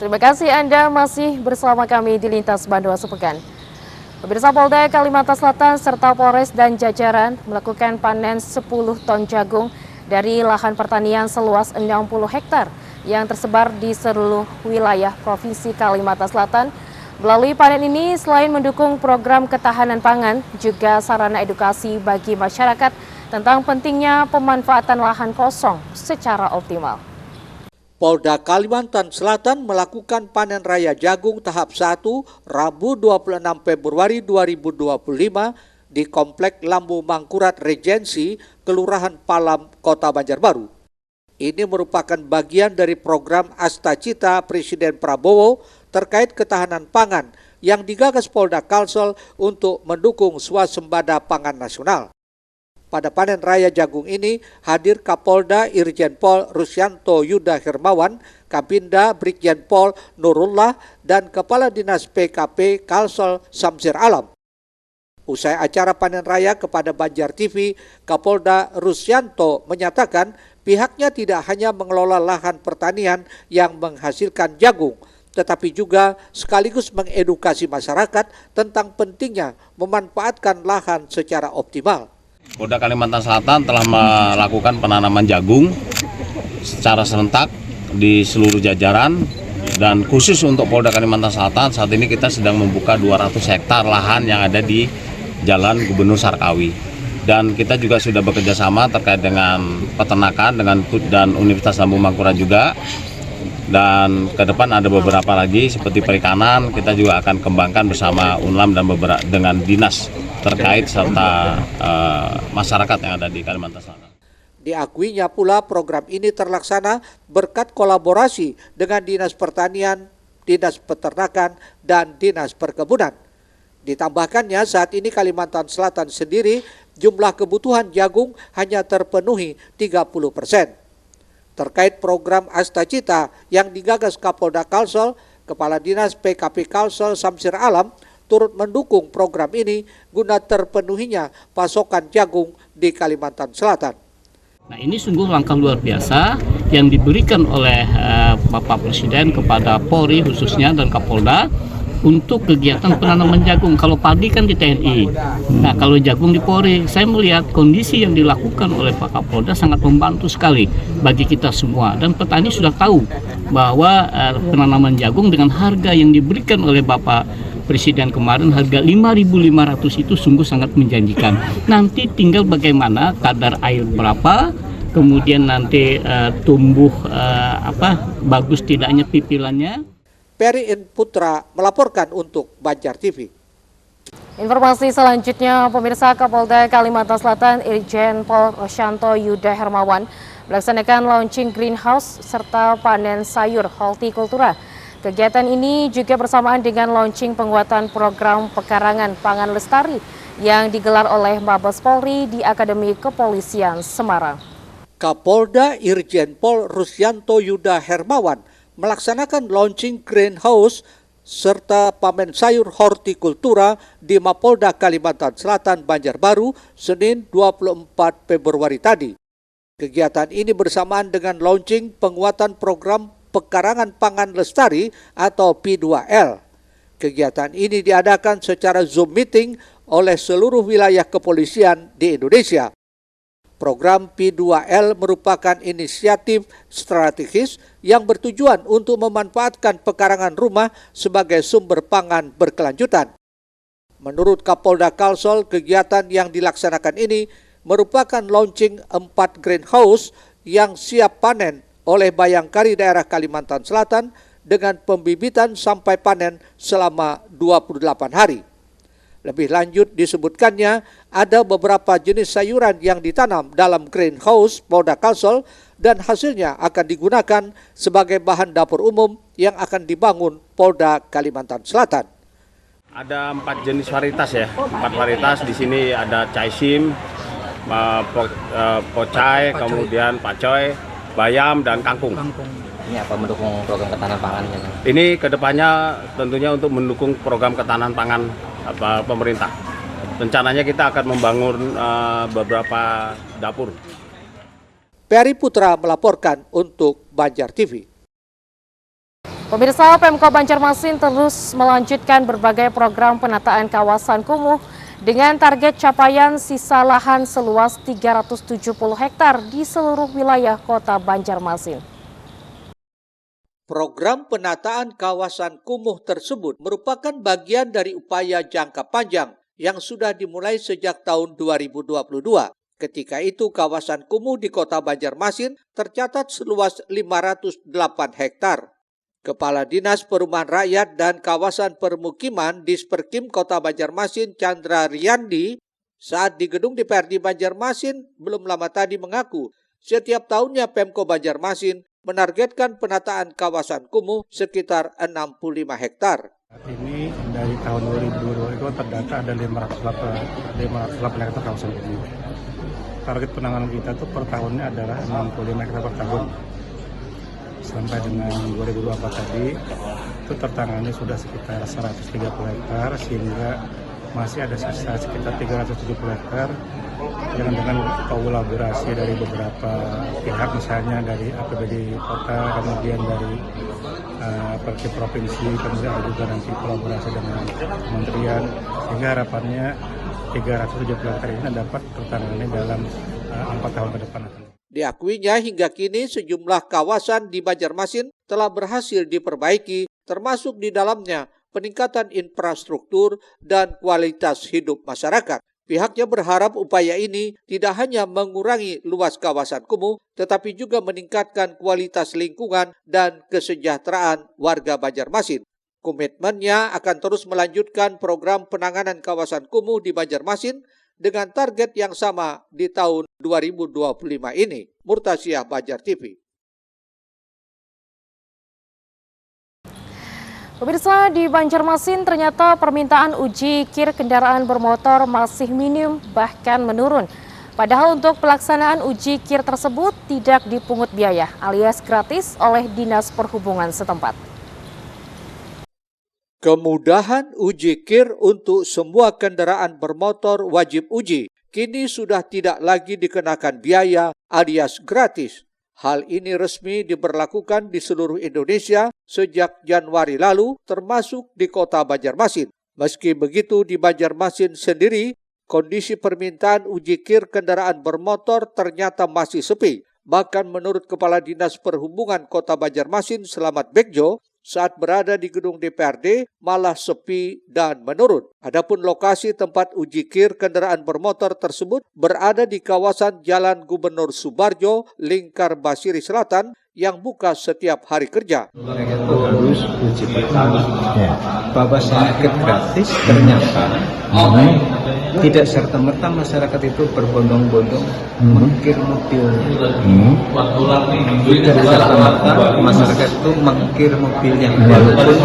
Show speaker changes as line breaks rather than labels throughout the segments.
Terima kasih Anda masih bersama kami di Lintas Bandung Sepekan. Pemirsa, Polda Kalimantan Selatan serta Polres dan jajaran melakukan panen 10 ton jagung dari lahan pertanian seluas 60 hektar yang tersebar di seluruh wilayah Provinsi Kalimantan Selatan. Melalui panen ini, selain mendukung program ketahanan pangan, juga sarana edukasi bagi masyarakat tentang pentingnya pemanfaatan lahan kosong secara optimal.
Polda Kalimantan Selatan melakukan panen raya jagung tahap 1 Rabu 26 Februari 2025 di Komplek Lambu Mangkurat Regensi, Kelurahan Palam, Kota Banjarbaru. Ini merupakan bagian dari program Astacita Presiden Prabowo terkait ketahanan pangan yang digagas Polda Kalsel untuk mendukung swasembada pangan nasional. Pada panen raya jagung ini hadir Kapolda Irjen Pol Rusyanto Yuda Hermawan, Kabinda Brigjen Pol Nurullah, dan Kepala Dinas PKP Kalsel Samsir Alam. Usai acara panen raya kepada Banjar TV, Kapolda Rusyanto menyatakan pihaknya tidak hanya mengelola lahan pertanian yang menghasilkan jagung, tetapi juga sekaligus mengedukasi masyarakat tentang pentingnya memanfaatkan lahan secara optimal.
Polda Kalimantan Selatan telah melakukan penanaman jagung secara serentak di seluruh jajaran, dan khusus untuk Polda Kalimantan Selatan saat ini kita sedang membuka 200 hektar lahan yang ada di Jalan Gubernur Sarkawi. Dan kita juga sudah bekerja sama terkait dengan peternakan dan Universitas Lambu Mangkurat juga. Dan ke depan ada beberapa lagi seperti perikanan, kita juga akan kembangkan bersama UNLAM dan dengan dinas terkait serta masyarakat yang ada di Kalimantan Selatan.
Diakuinya pula program ini terlaksana berkat kolaborasi dengan Dinas Pertanian, Dinas Peternakan, dan Dinas Perkebunan. Ditambahkannya saat ini Kalimantan Selatan sendiri jumlah kebutuhan jagung hanya terpenuhi 30%. Terkait program Astacita yang digagas Kapolda Kalsel, Kepala Dinas PKP Kalsel Samsir Alam turut mendukung program ini guna terpenuhinya pasokan jagung di Kalimantan Selatan.
Nah, ini sungguh langkah luar biasa yang diberikan oleh Bapak Presiden kepada Polri khususnya dan Kapolda untuk kegiatan penanaman jagung. Kalau padi kan di TNI, nah kalau jagung di Polri. Saya melihat kondisi yang dilakukan oleh Pak Kapolda sangat membantu sekali bagi kita semua, dan petani sudah tahu bahwa penanaman jagung dengan harga yang diberikan oleh Bapak Presiden kemarin, harga 5.500 itu sungguh sangat menjanjikan. Nanti tinggal bagaimana kadar air berapa, kemudian nanti tumbuh bagus tidaknya pipilannya.
Peri Putra melaporkan untuk Banjar TV.
Informasi selanjutnya, pemirsa, Kapolda Kalimantan Selatan Irjen Pol Rusyanto Yuda Hermawan melaksanakan launching greenhouse serta panen sayur hortikultura. Kegiatan ini juga bersamaan dengan launching penguatan program pekarangan pangan lestari yang digelar oleh Mabes Polri di Akademi Kepolisian Semarang.
Kapolda Irjen Pol Rusyanto Yuda Hermawan melaksanakan launching greenhouse serta pamen sayur hortikultura di Mapolda Kalimantan Selatan Banjarbaru Senin 24 Februari tadi. Kegiatan ini bersamaan dengan launching penguatan program pekarangan pangan lestari atau P2L. Kegiatan ini diadakan secara Zoom meeting oleh seluruh wilayah kepolisian di Indonesia. Program P2L merupakan inisiatif strategis yang bertujuan untuk memanfaatkan pekarangan rumah sebagai sumber pangan berkelanjutan. Menurut Kapolda Kalsel, kegiatan yang dilaksanakan ini merupakan launching 4 greenhouse yang siap panen oleh Bayangkari daerah Kalimantan Selatan dengan pembibitan sampai panen selama 28 hari. Lebih lanjut disebutkannya ada beberapa jenis sayuran yang ditanam dalam greenhouse Polda Kalsel dan hasilnya akan digunakan sebagai bahan dapur umum yang akan dibangun Polda Kalimantan Selatan.
Ada 4 jenis varietas ya, 4 varietas di sini ada caisim, pocai, kemudian pacoy, bayam, dan kangkung.
Ini apa mendukung program ketahanan pangan?
Ini kedepannya tentunya untuk mendukung program ketahanan pangan pemerintah. Rencananya kita akan membangun beberapa dapur.
Peri Putra melaporkan untuk Banjar TV.
Pemirsa, Pemkab Banjarmasin terus melanjutkan berbagai program penataan kawasan kumuh dengan target capaian sisa lahan seluas 370 hektar di seluruh wilayah kota Banjarmasin.
Program penataan kawasan kumuh tersebut merupakan bagian dari upaya jangka panjang yang sudah dimulai sejak tahun 2022. Ketika itu kawasan kumuh di kota Banjarmasin tercatat seluas 508 hektar. Kepala Dinas Perumahan Rakyat dan Kawasan Permukiman Disperkim Kota Banjarmasin Chandra Riyandi saat di gedung DPRD Banjarmasin belum lama tadi mengaku setiap tahunnya Pemko Banjarmasin menargetkan penataan kawasan kumuh sekitar 65 hektar.
Saat ini dari tahun 2022 itu terdata ada 508 hektar kawasan kumuh. Target penanganan kita itu per tahunnya adalah 65 hektar per tahun. Sampai dengan 2024 tadi itu tertangani sudah sekitar 130 hektar sehingga masih ada sisa sekitar 370 hektar yang dengan kolaborasi dari beberapa pihak, misalnya dari APBD kota, kemudian dari perki provinsi, kemudian ada juga nanti kolaborasi dengan kementerian, sehingga harapannya 370 hektar ini dapat tertangani dalam 4 tahun ke depan.
Diakuinya hingga kini sejumlah kawasan di Banjarmasin telah berhasil diperbaiki, termasuk di dalamnya peningkatan infrastruktur dan kualitas hidup masyarakat. Pihaknya berharap upaya ini tidak hanya mengurangi luas kawasan kumuh, tetapi juga meningkatkan kualitas lingkungan dan kesejahteraan warga Banjarmasin. Komitmennya akan terus melanjutkan program penanganan kawasan kumuh di Banjarmasin dengan target yang sama di tahun 2025 ini. Murtasyah, Banjar TV.
Pemirsa, di Banjarmasin ternyata permintaan uji KIR kendaraan bermotor masih minim bahkan menurun. Padahal untuk pelaksanaan uji KIR tersebut tidak dipungut biaya alias gratis oleh Dinas Perhubungan setempat.
Kemudahan uji KIR untuk semua kendaraan bermotor wajib uji kini sudah tidak lagi dikenakan biaya alias gratis. Hal ini resmi diberlakukan di seluruh Indonesia sejak Januari lalu, termasuk di kota Banjarmasin. Meski begitu, di Banjarmasin sendiri, kondisi permintaan uji KIR kendaraan bermotor ternyata masih sepi. Bahkan menurut Kepala Dinas Perhubungan Kota Banjarmasin, Selamat Begjo, saat berada di gedung DPRD malah sepi dan menurun. Adapun lokasi tempat uji KIR kendaraan bermotor tersebut berada di kawasan Jalan Gubernur Subarjo, Lingkar Basiri Selatan yang buka setiap hari kerja.
Mereka itu harus uji pertama bahwa sakit gratis ternyata tidak serta-merta masyarakat itu berbondong-bondong mengkir mobilnya. Tidak serta-merta masyarakat itu mengkir mobilnya walaupun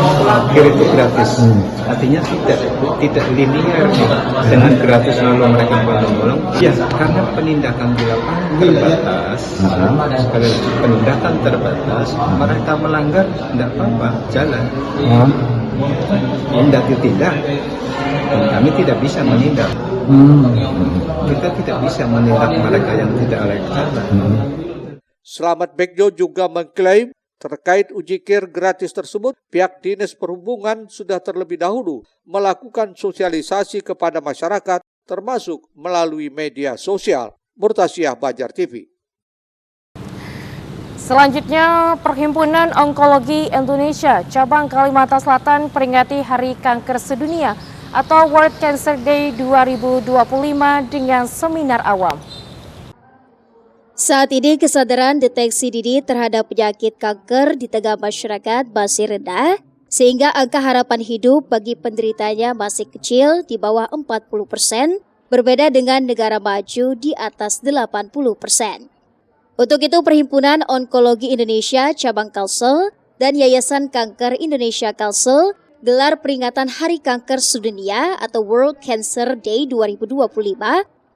kir itu gratis. Artinya tidak linear dengan gratis lalu mereka berbondong-bondong. Ya, karena penindakan di lapangan terbatas. Sekali lagi penindakan terbatas, mereka melanggar tidak apa-apa, jalan. Tidak. Dan kami tidak bisa menindak. Kita tidak bisa menindak mereka yang tidak layak jalan.
Selamat Begjo juga mengklaim terkait uji KIR gratis tersebut, pihak Dinas Perhubungan sudah terlebih dahulu melakukan sosialisasi kepada masyarakat, termasuk melalui media sosial. Murtasyah, Banjar TV.
Selanjutnya, Perhimpunan Onkologi Indonesia Cabang Kalimantan Selatan peringati Hari Kanker Sedunia atau World Cancer Day 2025 dengan seminar awam.
Saat ini kesadaran deteksi dini terhadap penyakit kanker di tengah masyarakat masih rendah, sehingga angka harapan hidup bagi penderitanya masih kecil di bawah 40%, berbeda dengan negara maju di atas 80%. Untuk itu, Perhimpunan Onkologi Indonesia Cabang Kalsel dan Yayasan Kanker Indonesia Kalsel gelar peringatan Hari Kanker Sedunia atau World Cancer Day 2025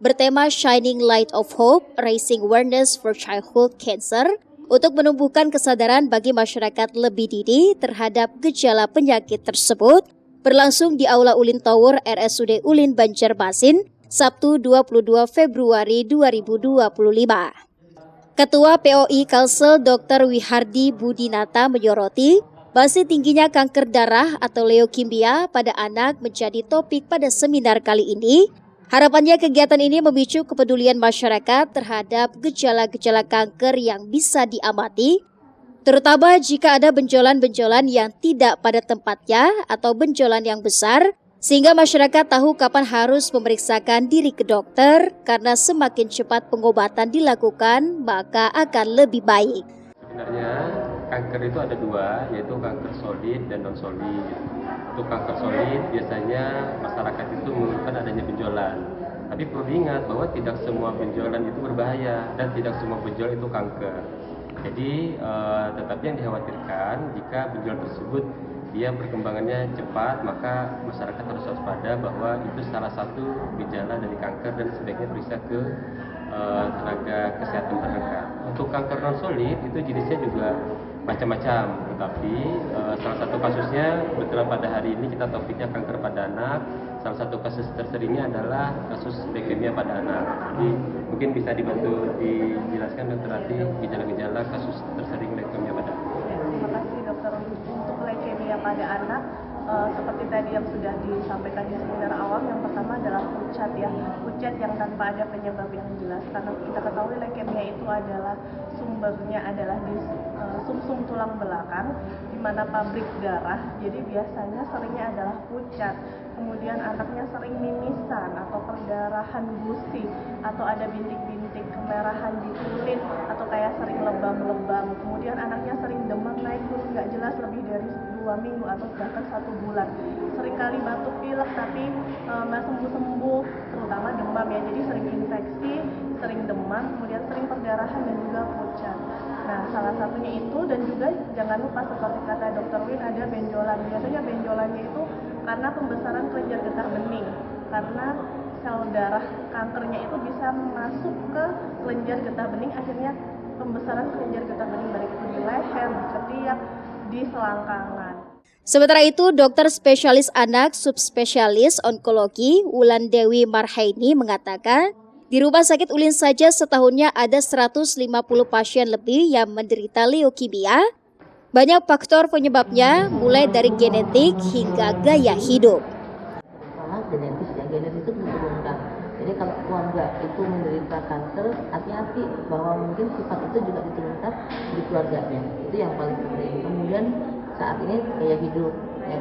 bertema Shining Light of Hope, Raising Awareness for Childhood Cancer untuk menumbuhkan kesadaran bagi masyarakat lebih dini terhadap gejala penyakit tersebut, berlangsung di Aula Ulin Tower RSUD Ulin Banjarmasin, Sabtu 22 Februari 2025. Ketua POI Kalsel Dr. Wihardi Budinata menyoroti Masih tingginya kanker darah atau leukemia pada anak menjadi topik pada seminar kali ini. Harapannya kegiatan ini memicu kepedulian masyarakat terhadap gejala-gejala kanker yang bisa diamati, terutama jika ada benjolan-benjolan yang tidak pada tempatnya atau benjolan yang besar, sehingga masyarakat tahu kapan harus memeriksakan diri ke dokter karena semakin cepat pengobatan dilakukan maka akan lebih baik.
Sebenarnya kanker itu ada dua, yaitu kanker solid dan non solid. Untuk kanker solid biasanya masyarakat itu mengeluhkan adanya benjolan. Tapi perlu diingat bahwa tidak semua benjolan itu berbahaya dan tidak semua benjolan itu kanker. Jadi tetapi yang dikhawatirkan jika benjolan tersebut dia perkembangannya cepat, maka masyarakat harus waspada bahwa itu salah satu gejala dari kanker dan sebaiknya periksa ke tenaga kesehatan terdekat. Untuk kanker non solid itu jenisnya juga macam-macam, tetapi salah satu kasusnya kebetulan pada hari ini kita topiknya kanker pada anak. Salah satu kasus terseringnya adalah kasus leukemia pada anak. Jadi mungkin bisa dibantu dijelaskan Dokter Ati gejala-gejala kasus tersering leukemia pada anak.
Terima kasih Dokter. Untuk leukemia pada anak, seperti tadi yang sudah disampaikan di seminar awal, yang pertama adalah pucat ya, pucat yang tanpa ada penyebab yang jelas. Karena kita ketahui leukemia itu adalah sumbernya adalah di sumsum tulang belakang, di mana pabrik darah. Jadi biasanya seringnya adalah pucat. Kemudian anaknya sering mimisan atau perdarahan gusi, atau ada bintik-bintik kemerahan di kulit, atau kayak sering lebam-lebam. Kemudian anaknya sering demam naik turun nggak jelas lebih dari 2 minggu atau bahkan 1 bulan. Seringkali batuk pilek tapi nggak sembuh-sembuh, terutama demam ya. Jadi sering infeksi, sering demam, kemudian sering perdarahan dan juga pucat. Nah, salah satunya itu, dan juga jangan lupa seperti kata Dr. Win, ada benjolan. Biasanya benjolannya itu karena pembesaran kelenjar getah bening. Karena sel darah kankernya itu bisa masuk ke kelenjar getah bening, akhirnya pembesaran kelenjar getah bening baik itu di leher, di ketiak, di selangkangan.
Sementara itu, dokter spesialis anak subspesialis onkologi Wulan Dewi Marhaini mengatakan, di Rumah Sakit Ulin saja setahunnya ada 150 pasien lebih yang menderita leukemia. Banyak faktor penyebabnya, mulai dari genetik hingga gaya hidup.
Genetis ya, genetis itu diturunkan. Jadi kalau keluarga itu menderita kanker, hati-hati bahwa mungkin sifat itu juga diturunkan di keluarganya. Itu yang paling penting. Kemudian saat ini gaya hidup, ya,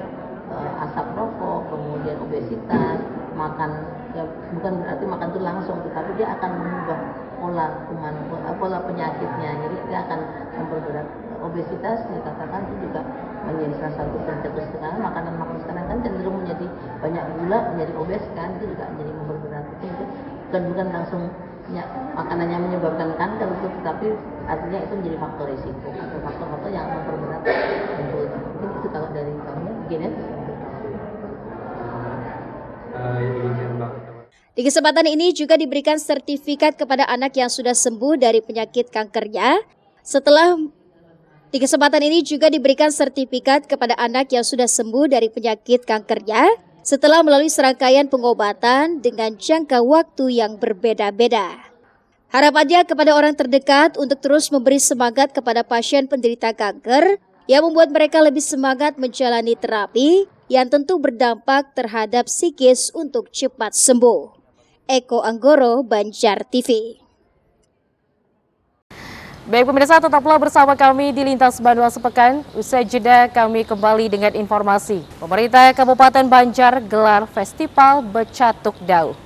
asap rokok, kemudian obesitas, makan, ya bukan berarti makan itu langsung, tetapi dia akan mengubah pola penyakitnya. Jadi dia akan memperberat obesitas, dikatakan itu juga menjadi salah satu pencetus sekarang. Makanan sekarang kan cenderung menjadi banyak gula, menjadi obes kan, itu juga menjadi memperberat. Itu bukan langsung ya, makanan yang menyebabkan kanker itu, tetapi artinya itu menjadi faktor risiko atau faktor-faktor yang memperberat tentunya. Mungkin itu kalau dari kami genetis.
Di kesempatan ini juga diberikan sertifikat kepada anak yang sudah sembuh dari penyakit kankernya. Di kesempatan ini juga diberikan sertifikat kepada anak yang sudah sembuh dari penyakit kankernya setelah melalui serangkaian pengobatan dengan jangka waktu yang berbeda-beda. Harapannya kepada orang terdekat untuk terus memberi semangat kepada pasien penderita kanker yang membuat mereka lebih semangat menjalani terapi yang tentu berdampak terhadap psikis untuk cepat sembuh. Eko Anggoro, Banjar TV.
Baik pemirsa, tetaplah bersama kami di Lintas Bandua Sepekan. Usai jeda kami kembali dengan informasi. Pemerintah Kabupaten Banjar gelar Festival Becatuk Dau.